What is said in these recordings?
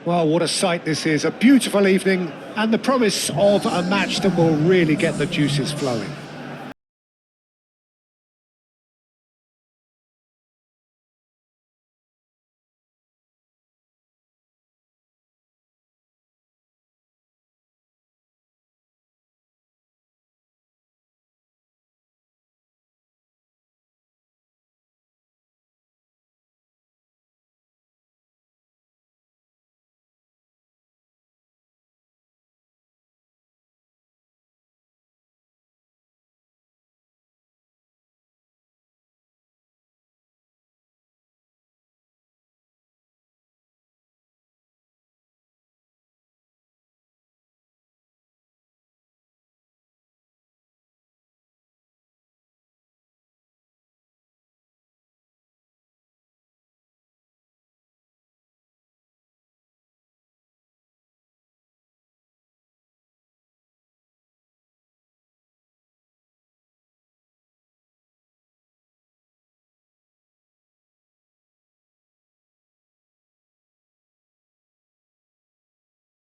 Well, what a sight this is. A beautiful evening and the promise of a match that will really get the juices flowing.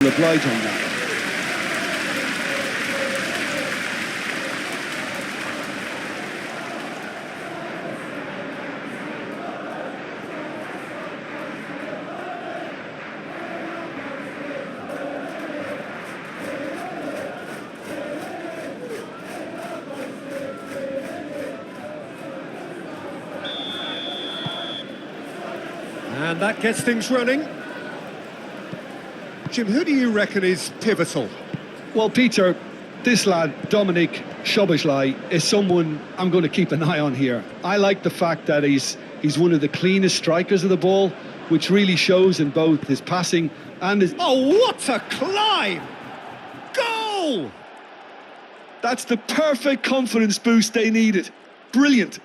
Oblige on that. And that gets things running. Jim, who do you reckon is pivotal? Well, Peter, this lad, Dominic Szoboszlai, is someone I'm going to keep an eye on here. I like the fact that he's one of the cleanest strikers of the ball, which really shows in both his passing and his... Oh, what a climb! Goal! That's the perfect confidence boost they needed. Brilliant.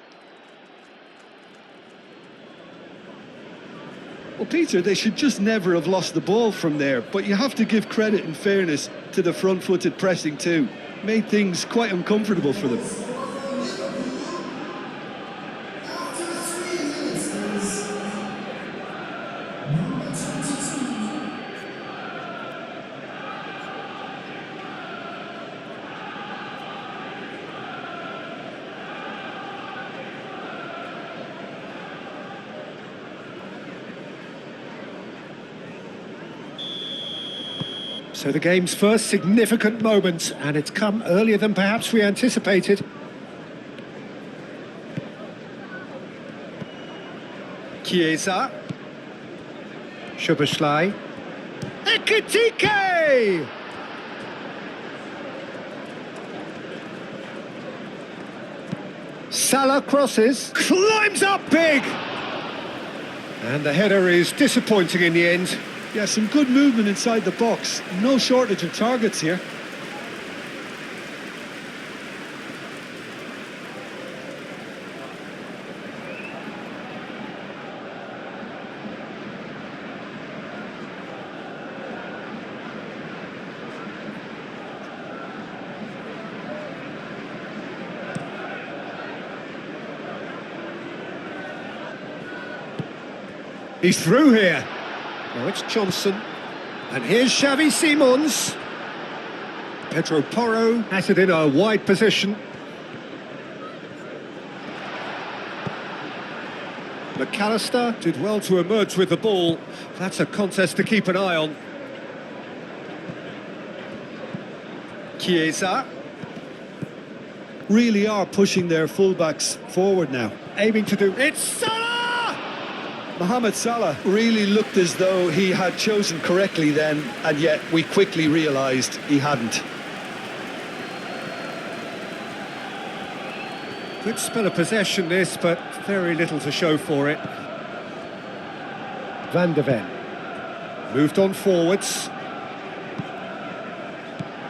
Well, Peter, they should just never have lost the ball from there, but you have to give credit and fairness to the front-footed pressing too. Made things quite uncomfortable for them. So the game's first significant moment, and it's come earlier than perhaps we anticipated. Chiesa. Szoboszlai. Ekitike! Salah crosses, climbs up big! And the header is disappointing in the end. Yeah, some good movement inside the box. No shortage of targets here. He's through here. Now it's Johnson. And here's Xavi Simons. Pedro Porro has it in a wide position. McAllister did well to emerge with the ball. That's a contest to keep an eye on. Chiesa. Really are pushing their fullbacks forward now. Aiming to do... It's Salah! Mohamed Salah really looked as though he had chosen correctly then, and yet we quickly realised he hadn't. Good spell of possession this, but very little to show for it. Van de Ven. Moved on forwards.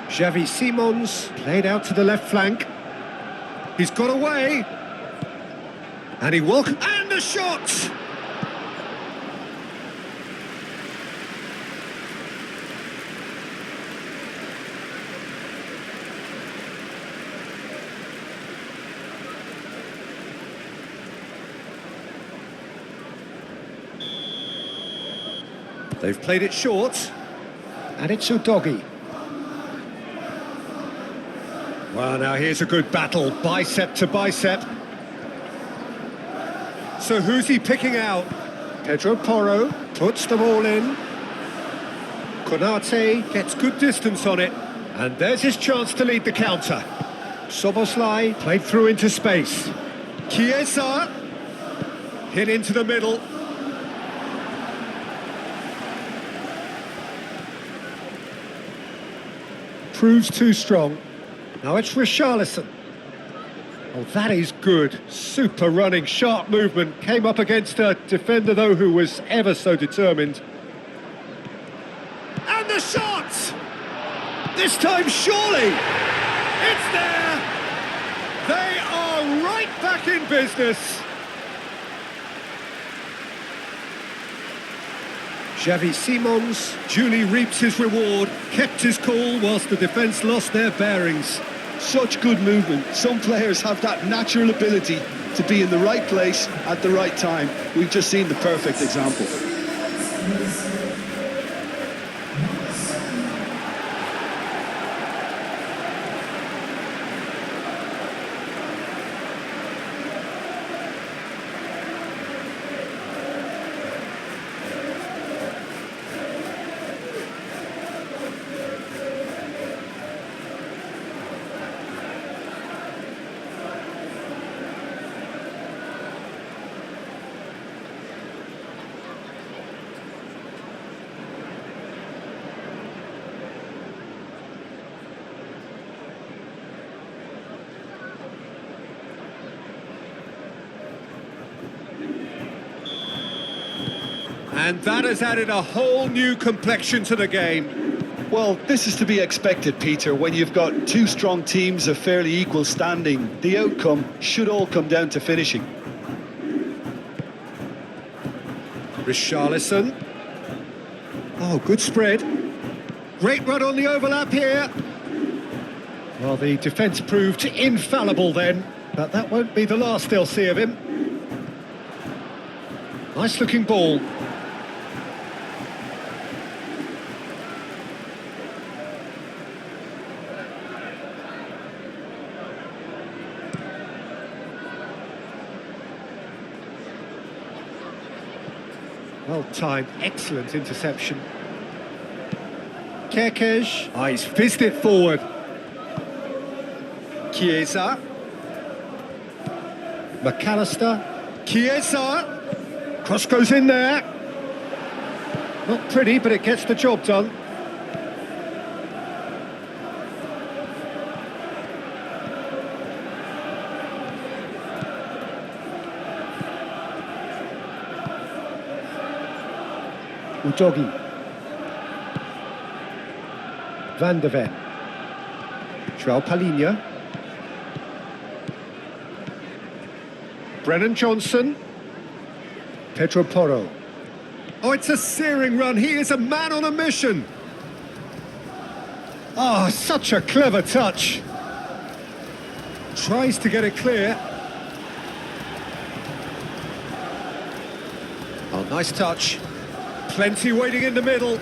Xavi Simons played out to the left flank. He's got away. And he welcomed... And the shot! They've played it short. And it's Udogi. Well, now here's a good battle, bicep to bicep. So who's he picking out? Pedro Porro puts them all in. Konate gets good distance on it. And there's his chance to lead the counter. Soboslai played through into space. Chiesa hit into the middle. Proves too strong. Now it's Richarlison. Oh, that is good. Super running, sharp movement. Came up against a defender, though, who was ever so determined. And the shot! This time, surely! It's there! They are right back in business. Xavi Simons duly reaps his reward, kept his cool whilst the defence lost their bearings. Such good movement. Some players have that natural ability to be in the right place at the right time. We've just seen the perfect example. And that has added a whole new complexion to the game. Well, this is to be expected, Peter. When you've got two strong teams of fairly equal standing, the outcome should all come down to finishing. Richarlison. Oh, good spread. Great run on the overlap here. Well, the defence proved infallible then, but that won't be the last they'll see of him. Nice looking ball. Well timed, excellent interception. Kerkez, he's fizzed it forward. Chiesa. McAllister. Chiesa. Cross goes in there. Not pretty, but it gets the job done. Udogi. Van de Ven. João Palhinha. Brennan Johnson. Pedro Porro. Oh, it's a searing run. He is a man on a mission. Oh, such a clever touch. Tries to get it clear. Oh, nice touch. Plenty waiting in the middle.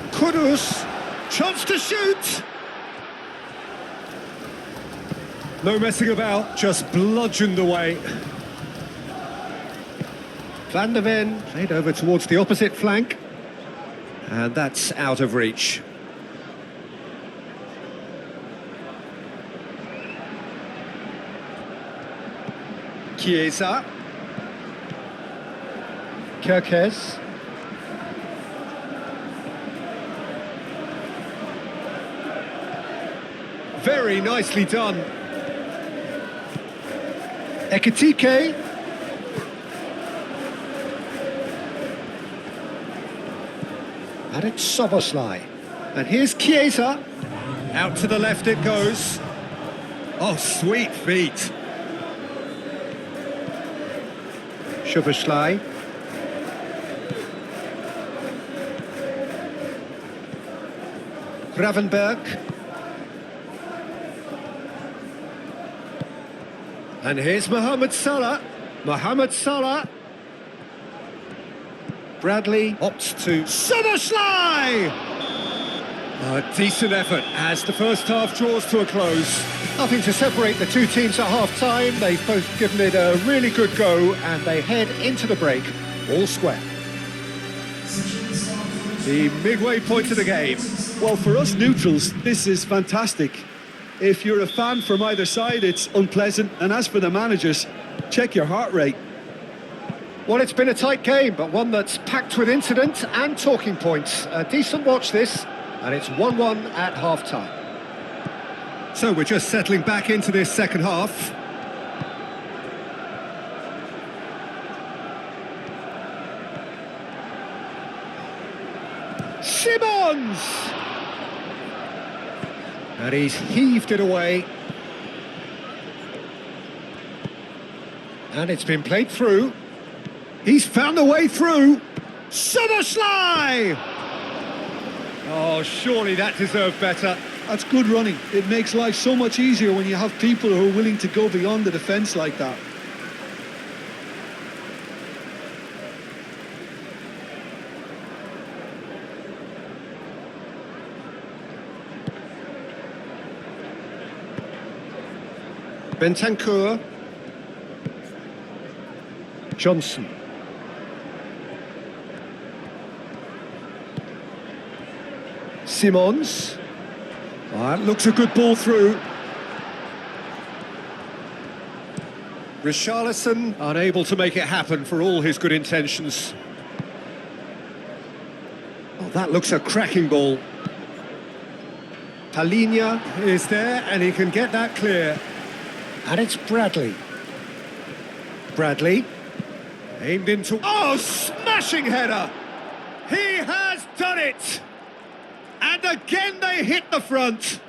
Kudus. Chance to shoot. No messing about, just bludgeoned away. Van de Ven played over towards the opposite flank. And that's out of reach. Chiesa. Kerkez. Very nicely done. Ekitike. And it's Soboslai. And here's Chiesa. Out to the left it goes. Oh, sweet feet. Soboslai. Gravenberg. And here's Mohamed Salah. Mohamed Salah. Bradley opts to Somersley! A decent effort as the first half draws to a close. Nothing to separate the two teams at half-time. They've both given it a really good go and they head into the break all square. The midway point of the game. Well, for us neutrals, this is fantastic. If you're a fan from either side, it's unpleasant. And as for the managers, check your heart rate. Well, it's been a tight game, but one that's packed with incident and talking points. A decent watch this, and it's 1-1 at half-time. So we're just settling back into this second half. Simons! And he's heaved it away. And it's been played through. He's found a way through. Somersley! Oh, surely that deserved better. That's good running. It makes life so much easier when you have people who are willing to go beyond the defence like that. Bentancur. Johnson. Simons. Oh, that looks a good ball through. Richarlison unable to make it happen for all his good intentions. Oh, that looks a cracking ball. Palhinha is there and he can get that clear. And it's Bradley. Bradley. Aimed into... Oh, smashing header! He has done it! And again they hit the front.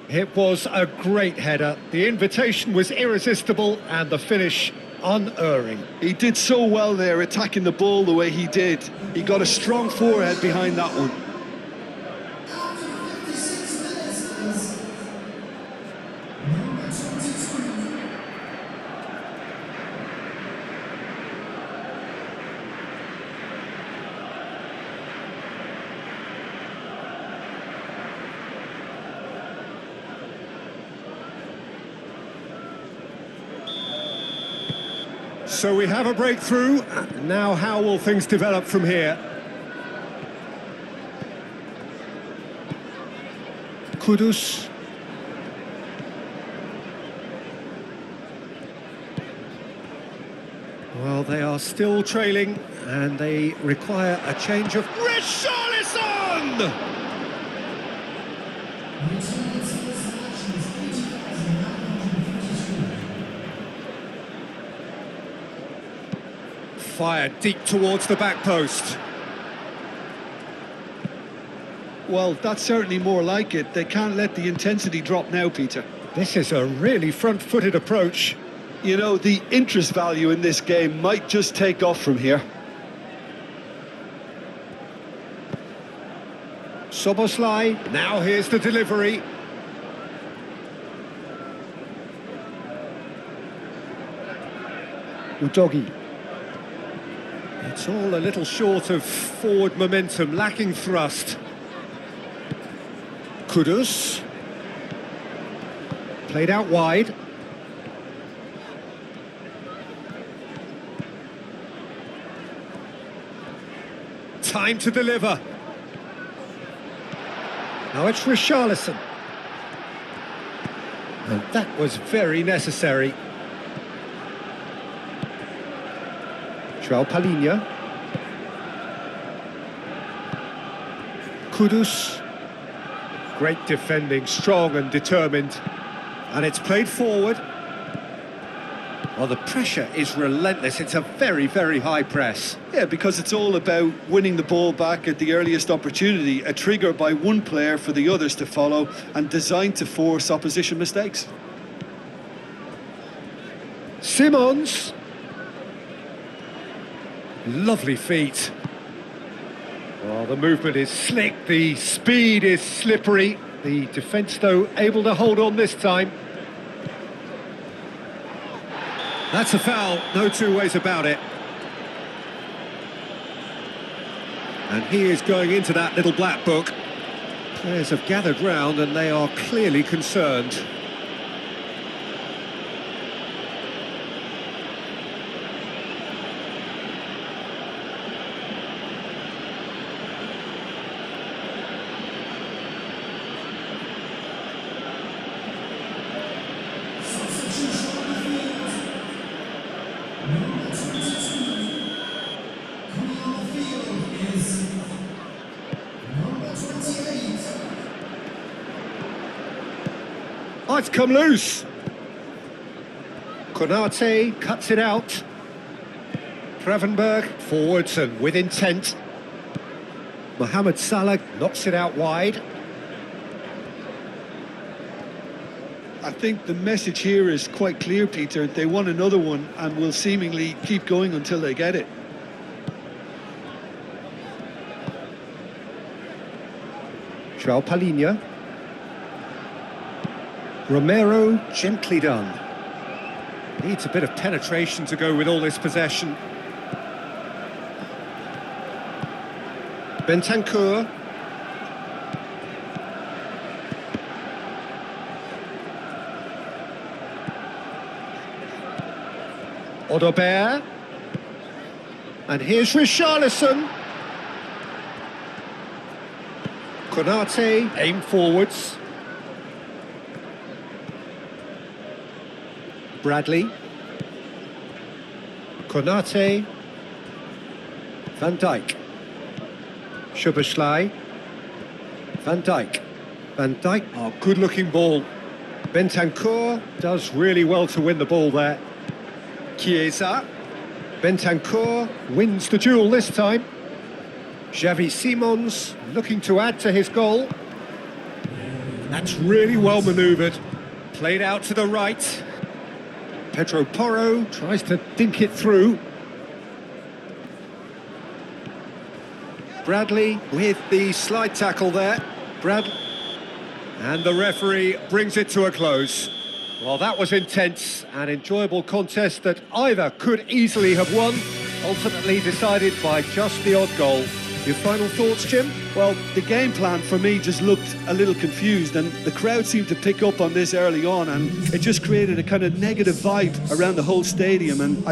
It was a great header. The invitation was irresistible and the finish unerring. He did so well there, attacking the ball the way he did. He got a strong forehead behind that one. So we have a breakthrough. Now how will things develop from here? Kudus. Well, they are still trailing and they require a change of... Richarlison! Fired deep towards the back post. Well, that's certainly more like it. They can't let the intensity drop now, Peter. This is a really front-footed approach. You know, the interest value in this game might just take off from here. Soboslai, now here's the delivery. Udogi. It's all a little short of forward momentum, lacking thrust. Kudus. Played out wide. Time to deliver. Now it's Richarlison. And that was very necessary. Palhinha. Kudus. Great defending, strong and determined. And it's played forward. Well, the pressure is relentless. It's a very, very high press. Yeah, because it's all about winning the ball back at the earliest opportunity, a trigger by one player for the others to follow and designed to force opposition mistakes. Simons. Lovely feet. Well, the movement is slick, the speed is slippery. The defence, though, able to hold on this time. That's a foul, no two ways about it. And he is going into that little black book. Players have gathered round and they are clearly concerned. Oh, it's come loose. Konate cuts it out. Gravenberg forwards and with intent. Mohamed Salah knocks it out wide. I think the message here is quite clear, Peter. They want another one and will seemingly keep going until they get it. João Palhinha. Romero, gently done. Needs a bit of penetration to go with all this possession. Bentancur. Odobert. And here's Richarlison. Konate, aim forwards. Bradley. Konate. Van Dijk. Szoboszlai. Van Dijk. Van Dijk, oh, good-looking ball. Bentancur does really well to win the ball there. Chiesa. Bentancur wins the duel this time. Xavi Simons looking to add to his goal. That's really well manoeuvred. Played out to the right. Pedro Porro tries to dink it through. Bradley with the slide tackle there. And the referee brings it to a close. Well, that was intense, an enjoyable contest that either could easily have won, ultimately decided by just the odd goal. Your final thoughts, Jim? Well, the game plan for me just looked a little confused, and the crowd seemed to pick up on this early on, and it just created a kind of negative vibe around the whole stadium. And